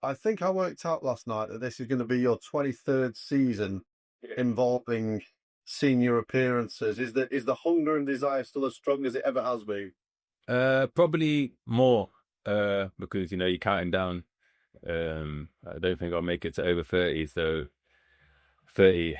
I think I worked out last night that this is going to be your 23rd season involving senior appearances. Is the hunger and desire still as strong as it ever has been? Probably more, because you're counting down. I don't think I'll make it to over 30. So 30,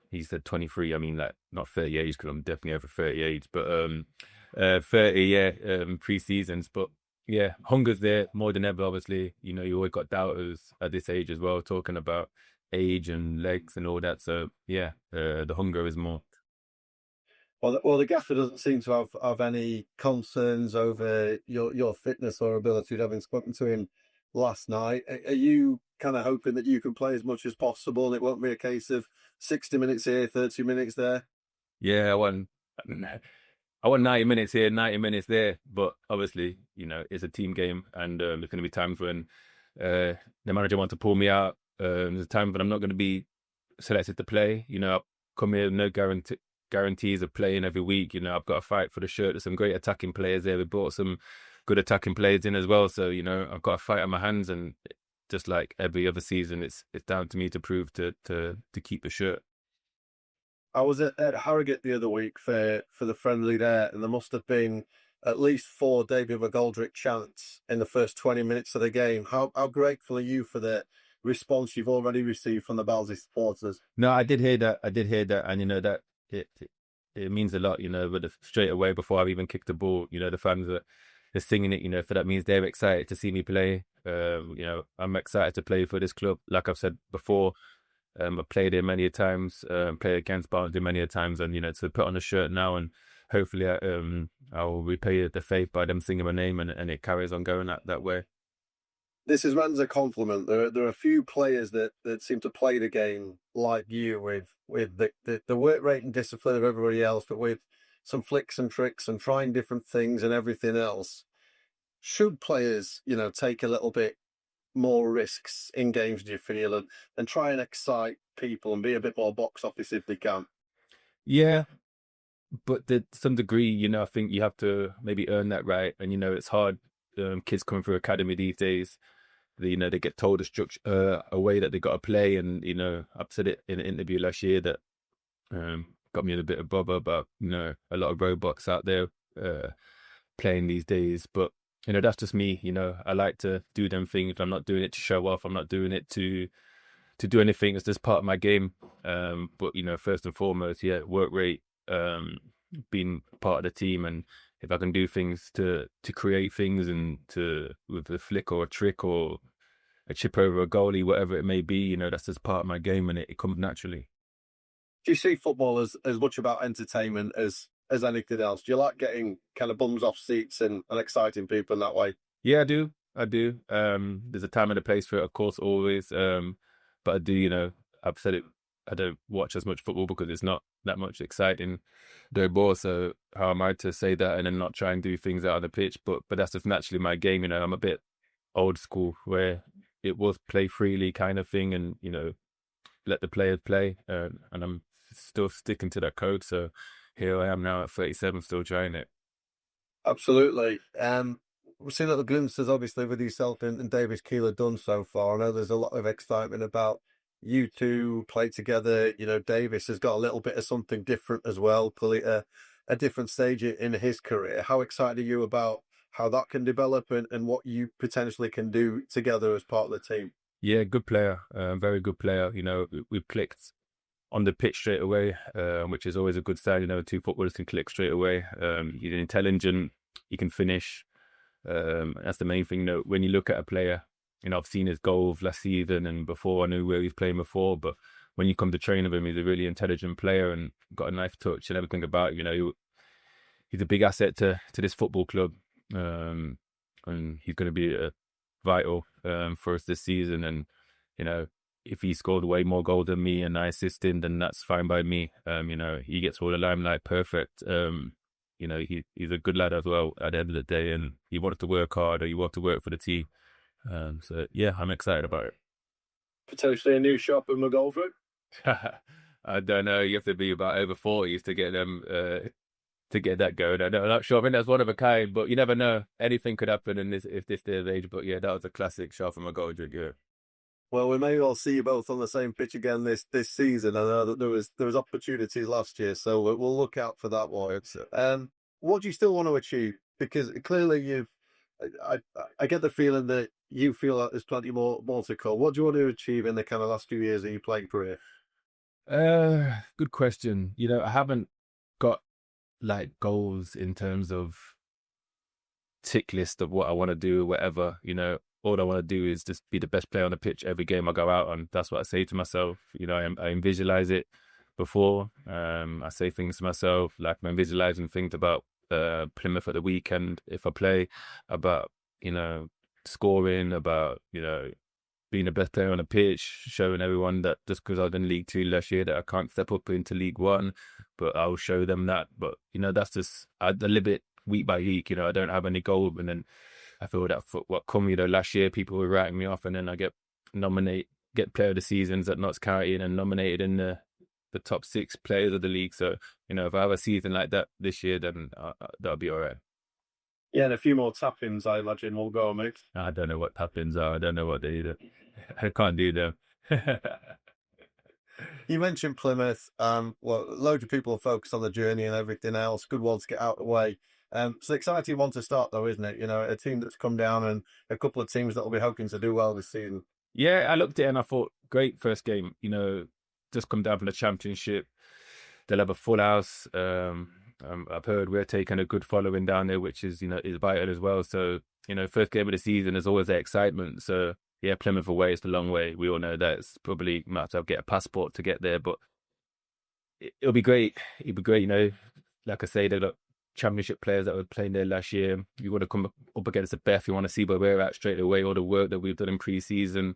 he said 23. I mean, like not 30 age because I'm definitely over 30 age, but 30, yeah, pre-seasons. But yeah, hunger's there more than ever. Obviously, you always got doubters at this age as well, talking about age and legs and all that. So yeah, the hunger is more. Well, the gaffer doesn't seem to have any concerns over your fitness or ability. Having spoken to him last night, are you kind of hoping that you can play as much as possible and it won't be a case of 60 minutes here, 30 minutes there? Yeah, I want 90 minutes here, 90 minutes there. But obviously, it's a team game, and there's going to be times when the manager wants to pull me out. There's times when I'm not going to be selected to play. I come here, no guarantees of playing every week. I've got to fight for the shirt. There's some great attacking players there. We brought some good attacking players in as well. So, I've got to fight on my hands. And just like every other season, it's down to me to prove to keep the shirt. I was at Harrogate the other week for the friendly there, and there must have been at least four David McGoldrick chants in the first 20 minutes of the game. How grateful are you for the response you've already received from the Barnsley supporters? No, I did hear that. I did hear that, and that it means a lot. But straight away before I've even kicked the ball, the fans are singing it. For that means they're excited to see me play. I'm excited to play for this club. Like I've said before, I've played here many a times, played against Barnsley many a times, and to put on a shirt now, and hopefully, I'll repay the faith by them singing my name, and it carries on going that way. This is meant as a compliment. There are a few players that seem to play the game like you, with the work rate and discipline of everybody else, but with some flicks and tricks and trying different things and everything else. Should players, take a little bit more risks in games, do you feel, and try and excite people and be a bit more box office if they can? Yeah, but to some degree, I think you have to maybe earn that right, and it's hard. Kids coming through academy these days, they get told a structure, a way that they got to play, and I've said it in an interview last year that got me in a bit of bother about a lot of robots out there playing these days, but that's just me. I like to do them things. I'm not doing it to show off. I'm not doing it to do anything. It's just part of my game. But first and foremost, yeah, work rate, being part of the team, and if I can do things to create things and to with a flick or a trick or a chip over a goalie, whatever it may be, that's just part of my game, and it comes naturally. Do you see football as much about entertainment as anything else? Do you like getting kind of bums off seats and exciting people in that way? Yeah, I do. I do. There's a time and a place for it, of course, always. But I do, I've said it, I don't watch as much football because it's not that much exciting no more. So how am I to say that and then not try and do things out on the pitch? But that's just naturally my game. I'm a bit old school where it was play freely kind of thing, and let the players play. And I'm still sticking to that code. So here I am now at 37, still trying it. Absolutely. We've seen little glimpses, obviously, with yourself and David Keeler done so far. I know there's a lot of excitement about you two play together. Davis has got a little bit of something different as well, clearly a different stage in his career. How excited are you about how that can develop and what you potentially can do together as part of the team? Yeah, good player, very good player. We clicked on the pitch straight away, which is always a good sign. Two footballers can click straight away. He's intelligent, he can finish. That's the main thing. When you look at a player, I've seen his goals last season and before. I knew where he's playing before, but when you come to train with him, he's a really intelligent player and got a nice touch and everything about him. He's a big asset to this football club, and he's going to be vital for us this season. And if he scored way more goals than me and I assist him, then that's fine by me. He gets all the limelight, perfect. He's a good lad as well at the end of the day, and he wanted to work hard, or he wanted to work for the team. So yeah, I'm excited about it. Potentially a new shop in McGoldrick? I don't know. You have to be about over 40s to get them to get that going. I'm not sure. I think that's one of a kind, but you never know. Anything could happen in this day of age. But yeah, that was a classic shot from McGoldrick. Yeah. Well, we may well see you both on the same pitch again this season. I know that there was opportunities last year, so we'll look out for that one. What do you still want to achieve? Because clearly I, I get the feeling that you feel that there's plenty more to come. What do you want to achieve in the kind of last few years of your playing career? Good question. I haven't got like goals in terms of tick list of what I want to do or whatever. All I want to do is just be the best player on the pitch every game I go out on. That's what I say to myself. I visualize it before. I say things to myself, like I'm visualizing things about Plymouth at the weekend if I play, about, scoring, about, being the best player on the pitch, showing everyone that just because I was in League Two last year that I can't step up into League One, but I'll show them that. But, that's just, I live it week by week. I don't have any goal. And then I feel that for what come, last year people were writing me off and then I get player of the seasons at Notts County and then nominated in the top 6 players of the league. So, if I have a season like that this year, then that'll be all right. Yeah, and a few more tap-ins, I imagine, will go, mate. I don't know what tap-ins are. I don't know what they do. I can't do them. You mentioned Plymouth. Well, loads of people focus on the journey and everything else. Good one to get out of the way. It's an exciting one to start, though, isn't it? A team that's come down and a couple of teams that will be hoping to do well this season. Yeah, I looked at it and I thought, great first game. Just come down from the Championship. They'll have a full house. I've heard we're taking a good following down there, which is vital as well. So, first game of the season is always that excitement. So, yeah, Plymouth away is the long way. We all know that. It's probably might have to get a passport to get there, but it'll be great. It'll be great, Like I say, they've got Championship players that were playing there last year. You want to come up against the best. You want to see where we're at straight away. All the work that we've done in pre-season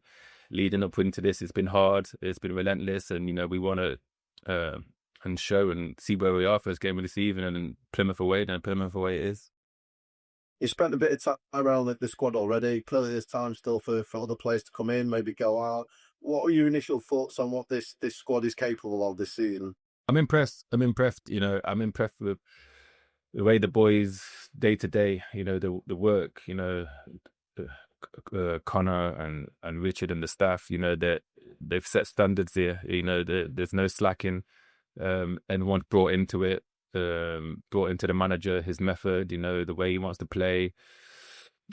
leading up into this, it's been hard. It's been relentless. And, we want to and show and see where we are first game of the season, and then Plymouth away it is. You spent a bit of time around the squad already. Clearly there's time still for other players to come in, maybe go out. What are your initial thoughts on what this squad is capable of this season? I'm impressed. I'm impressed with the way the boys day to day, the work, Connor and Richard and the staff, they've set standards here. There's no slacking. Everyone's brought into it, brought into the manager, his method, the way he wants to play.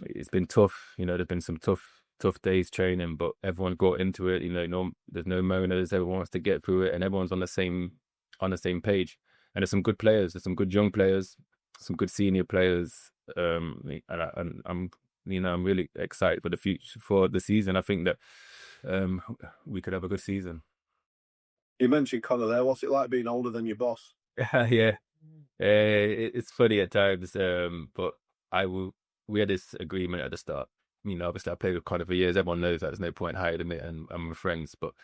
It's been tough. There's been some tough days training, but everyone got into it. There's no moaners. Everyone wants to get through it, and everyone's on the same page. And there's some good players. There's some good young players, some good senior players. And I'm really excited for the future, for the season. I think that we could have a good season. You mentioned Connor there. What's it like being older than your boss? Yeah, it's funny at times, but we had this agreement at the start. Obviously I played with Connor for years. Everyone knows that there's no point hiding it, and we're friends. But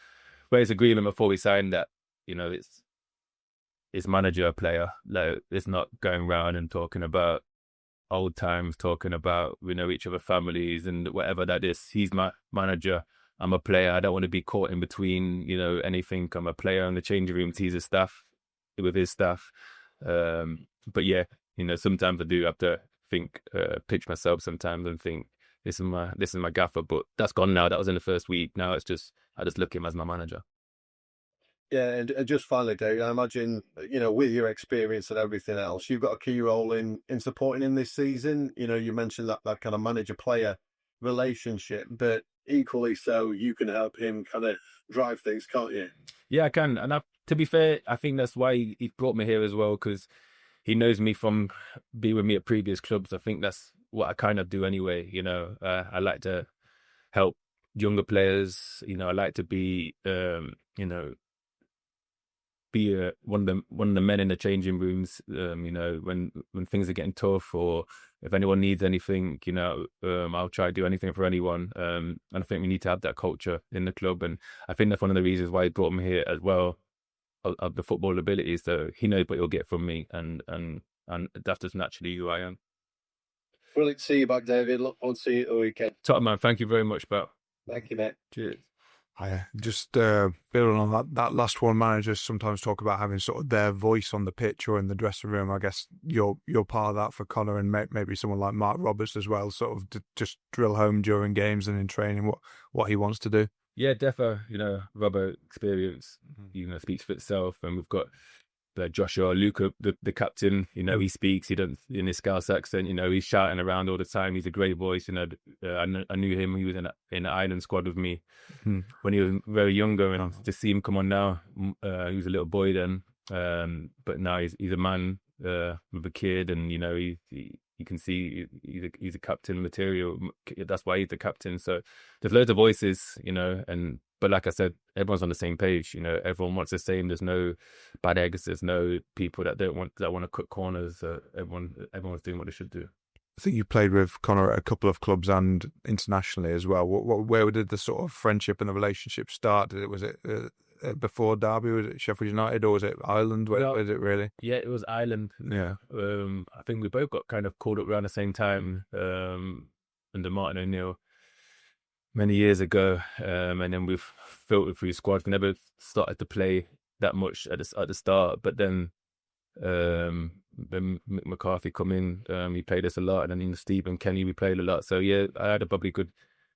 we had this agreement before we signed that, it's manager a player. Like, it's not going around and talking about old times, talking about each other families and whatever that is. He's my manager. I'm a player. I don't want to be caught in between, anything. I'm a player in the changing rooms. He's a staff with his staff. But yeah, sometimes I do have to pitch myself sometimes and think this is my gaffer. But that's gone now. That was in the first week. Now it's just I just look at him as my manager. Yeah, and just finally, Dave, I imagine, with your experience and everything else, you've got a key role in supporting him this season. You mentioned that kind of manager-player relationship, but equally so, you can help him kind of drive things, can't you? Yeah, I can. And to be fair, I think that's why he brought me here as well, because he knows me from being with me at previous clubs. I think that's what I kind of do anyway. I like to help younger players. I like to be, be one of the men in the changing rooms. When things are getting tough, or if anyone needs anything, I'll try to do anything for anyone. And I think we need to have that culture in the club, and I think that's one of the reasons why he brought me here as well, of the football abilities. So he knows what he'll get from me, and that's just naturally who I am. Brilliant to see you back, David. Look forward to see you at the weekend. Top man, thank you very much, pal. Thank you, mate. Cheers. I just building on that last one, managers sometimes talk about having sort of their voice on the pitch or in the dressing room. I guess you're part of that for Connor, and maybe someone like Mark Roberts as well, sort of just drill home during games and in training what he wants to do. Yeah, defo. Robert experience, speaks for itself, and we've got Joshua Luca, the captain. He speaks. He don't in his Scouse accent. He's shouting around all the time. He's a great voice. I knew him. He was in the Island squad with me when he was very younger, and to see him come on now, he was a little boy then, but now he's a man with a kid, and you can see he's a captain material. That's why he's the captain. So there's loads of voices, but like I said, everyone's on the same page. Everyone wants the same. There's no bad eggs. There's no people that want to cut corners. Everyone's doing what they should do. I think you played with Connor at a couple of clubs and internationally as well. Where did the sort of friendship and the relationship start? Was it before Derby? Was it Sheffield United, or was it Ireland? Where was it really? Yeah, it was Ireland. Yeah. I think we both got kind of called up around the same time under Martin O'Neill many years ago, and then we've filtered through squads. We never started to play that much at the start, but then when Mick McCarthy come in, he played us a lot, and then Steve and Kenny, we played a lot. So yeah, I had a probably good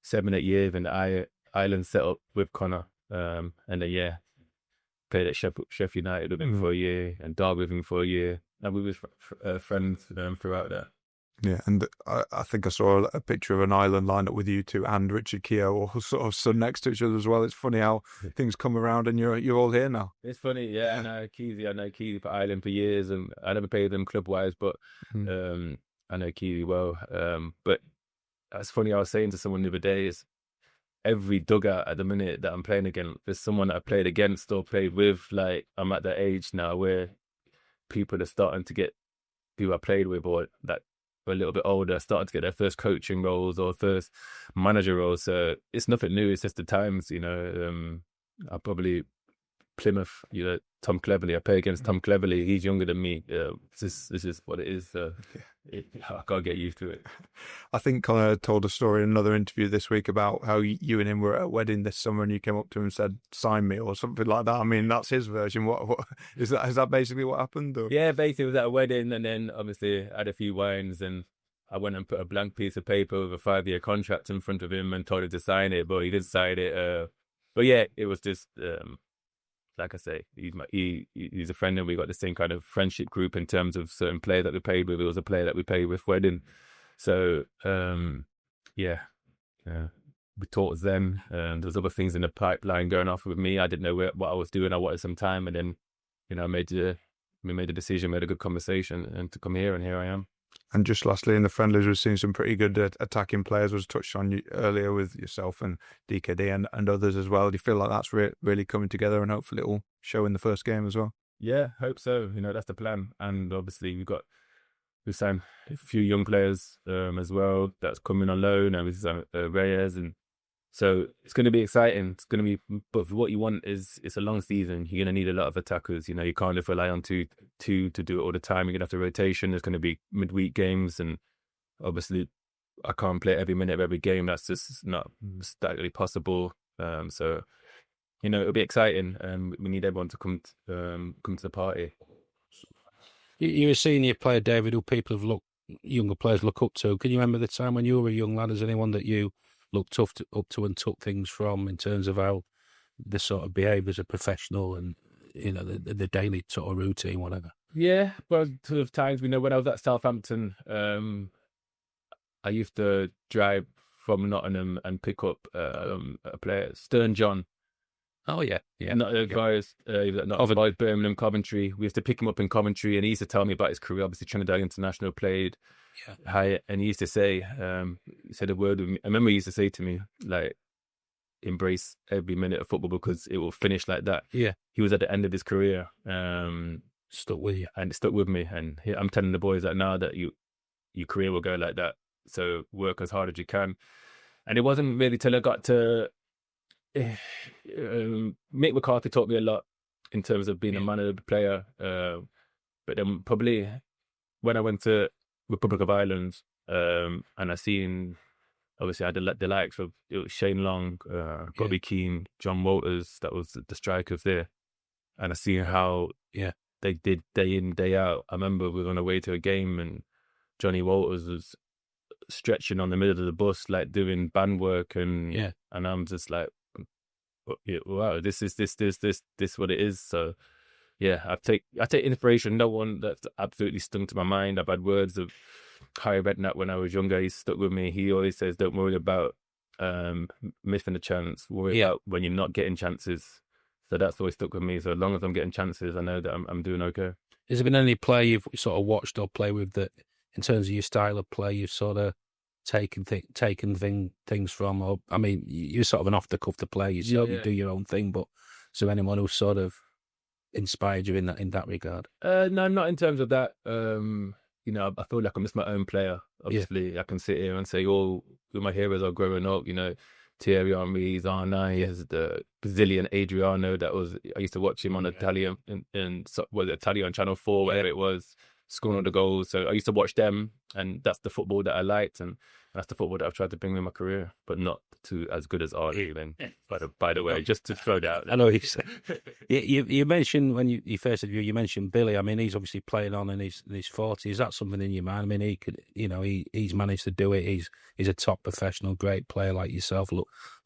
7-8 years in the Ireland set up with Connor, and then played at Sheffield United with him for a year, and Derby with him for a year, and we were friends throughout that. Yeah, and I think I saw a picture of an Ireland lineup with you two and Richard Keogh all sort of stood next to each other as well. It's funny how things come around and you're all here now. It's funny, yeah. I know Keezy for Ireland for years, and I never played them club-wise, but I know Keezy well. But it's funny, I was saying to someone the other day, is every dugout at the minute that I'm playing against, there's someone that I played against or played with. Like, I'm at that age now where people are starting to get who I played with, or that were a little bit older, starting to get their first coaching roles or first manager roles. So it's nothing new. It's just the times, I probably Plymouth, Tom Cleverley. I play against Tom Cleverley. He's younger than me. This is what it is. I can't get used to it. I think Connor told a story in another interview this week about how you and him were at a wedding this summer, and you came up to him and said, "Sign me," or something like that. I mean, that's his version. What is that? Is that basically what happened? Or? Yeah, basically it was at a wedding, and then obviously I had a few wines, and I went and put a blank piece of paper with a 5-year contract in front of him and told him to sign it, but he didn't sign it. But yeah, it was just like I say, he's a friend, and we got the same kind of friendship group in terms of certain players that we played with. It was a player that we played with wedding. So we talked then. There's other things in the pipeline going off with me. I didn't know what I was doing. I wanted some time, and then we made a decision, made a good conversation, and to come here, and here I am. And just lastly, in the friendlies, we've seen some pretty good attacking players. Was touched on earlier with yourself and DKD and others as well. Do you feel like that's really coming together, and hopefully it will show in the first game as well? Yeah, hope so. That's the plan. And obviously we've signed a few young players as well that's coming on loan, and we've signed Reyes, and so it's going to be exciting. It's going to be, but what you want is it's a long season. You're going to need a lot of attackers. You can't just rely on two to do it all the time. You're going to have to rotation. There's going to be midweek games, and obviously I can't play every minute of every game. That's just not statically possible. So it'll be exciting, and we need everyone to come to the party. You're a senior player, David, who younger players look up to. Can you remember the time when you were a young lad? Is anyone that you looked up to and took things from in terms of how they sort of behave as a professional and the daily sort of routine, whatever? Yeah, well, sort of times when I was at Southampton, I used to drive from Nottingham and pick up a player, Stern John. Oh yeah. Not guys, not Birmingham, Coventry. We used to pick him up in Coventry, and he used to tell me about his career. Obviously, Trinidad International played. Yeah. And he used to say, he said a word with me. I remember he used to say to me, like, embrace every minute of football because it will finish like that. Yeah. He was at the end of his career. Stuck with you. And it stuck with me. And I'm telling the boys that now that your career will go like that. So work as hard as you can. And it wasn't really till I got to Mick McCarthy taught me a lot in terms of being a manager, player. But then probably when I went to Republic of Ireland, and I obviously I had the likes of Shane Long, Bobby Keane, John Walters. That was the strikers there, and I see how they did day in, day out. I remember we were on the way to a game and Johnny Walters was stretching on the middle of the bus, like doing band work, and I'm just like, wow, this is what it is. So yeah, I take inspiration. No one that's absolutely stung to my mind. I've had words of Harry Redknapp when I was younger. He stuck with me. He always says, "Don't worry about missing a chance. Worry about when you're not getting chances." So that's always stuck with me. So as long as I'm getting chances, I know that I'm doing okay. Has there been any player you've sort of watched or play with that, in terms of your style of play, you've sort of taken things from? Or I mean, you're sort of an off the cuff to play. You do your own thing, but is there anyone who sort of inspired you in that regard? No, not in terms of that. You know, I feel like I'm just my own player. Obviously, I can sit here and say, "Oh, who my heroes are growing up." You know, Thierry Henry, Arnai, the Brazilian Adriano. I used to watch him on Italian Italian Channel 4, whatever it was, scoring all the goals. So I used to watch them, and that's the football that I liked, and that's the football that I've tried to bring in my career, but not to as good as Arnie. Then, by the way, just to throw that out. I know you said. You mentioned when you first interview, you mentioned Billy. I mean, he's obviously playing on in his 40s. Is that something in your mind? I mean, he could, he's managed to do it. He's a top professional, great player like yourself.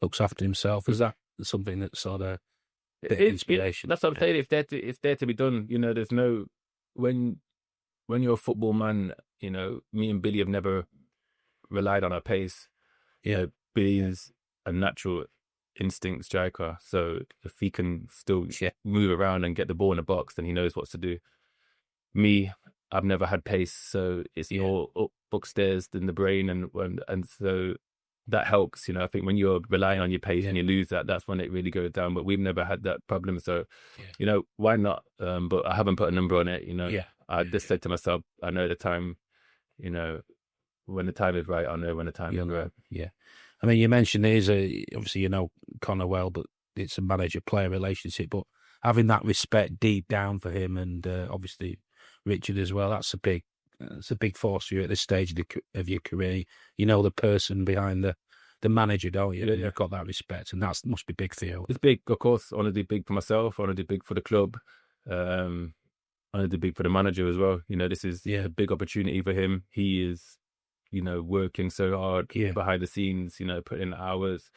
Looks after himself. Is that something that sort of inspiration? That's what I'm saying. It's there to be done. You know, there's no when you're a football man. You know, me and Billy have never relied on our pace. You know, Billy is a natural instinct striker, so if he can still move around and get the ball in the box, then he knows what to do. Me, I've never had pace, so it's more upstairs than the brain, and so that helps. You know, I think when you're relying on your pace and you lose that's when it really goes down. But we've never had that problem, so you know, why not? But I haven't put a number on it. You know, I just said to myself, I know the time. You know, when the time is right, I know when the time is right. Yeah. I mean, you mentioned obviously you know Connor well, but it's a manager-player relationship. But having that respect deep down for him, and obviously Richard as well, that's a big force for you at this stage of your career. You know the person behind the manager, don't you? You've got that respect, and that must be big for you. It's big, of course. I want to do big for myself. I want to do big for the club. I want to do big for the manager as well. You know, this is a big opportunity for him. He is, you know, working so hard behind the scenes, you know, putting in hours.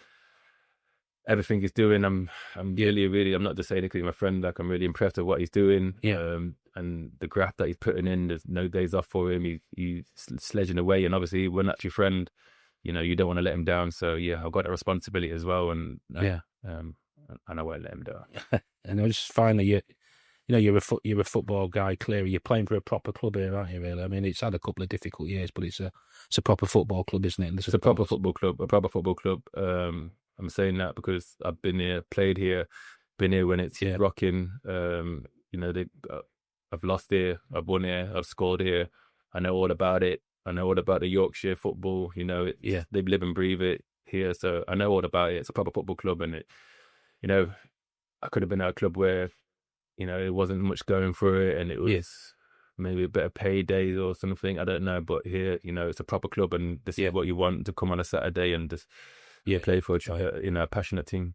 Everything he's doing, I'm really, I'm not just saying it because he's my friend, like I'm really impressed with what he's doing. And the graft that he's putting in, there's no days off for him. He's sledging away, and obviously when that's your friend, you know, you don't want to let him down. So I've got a responsibility as well, and and I won't let him down. And I just finally, you're a football guy. Clearly, you're playing for a proper club here, aren't you? Really, I mean, it's had a couple of difficult years, but it's a proper football club, isn't it? It's a proper football club. A proper football club. I'm saying that because I've been here, played here, been here when it's rocking. You know, I've lost here, I've won here, I've scored here. I know all about it. I know all about the Yorkshire football. You know, they live and breathe it here, so I know all about it. It's a proper football club, and you know, I could have been at a club where, you know, it wasn't much going for it, and it was maybe a better payday or something. I don't know, but here, you know, it's a proper club, and this is what you want, to come on a Saturday and just play for a passionate team.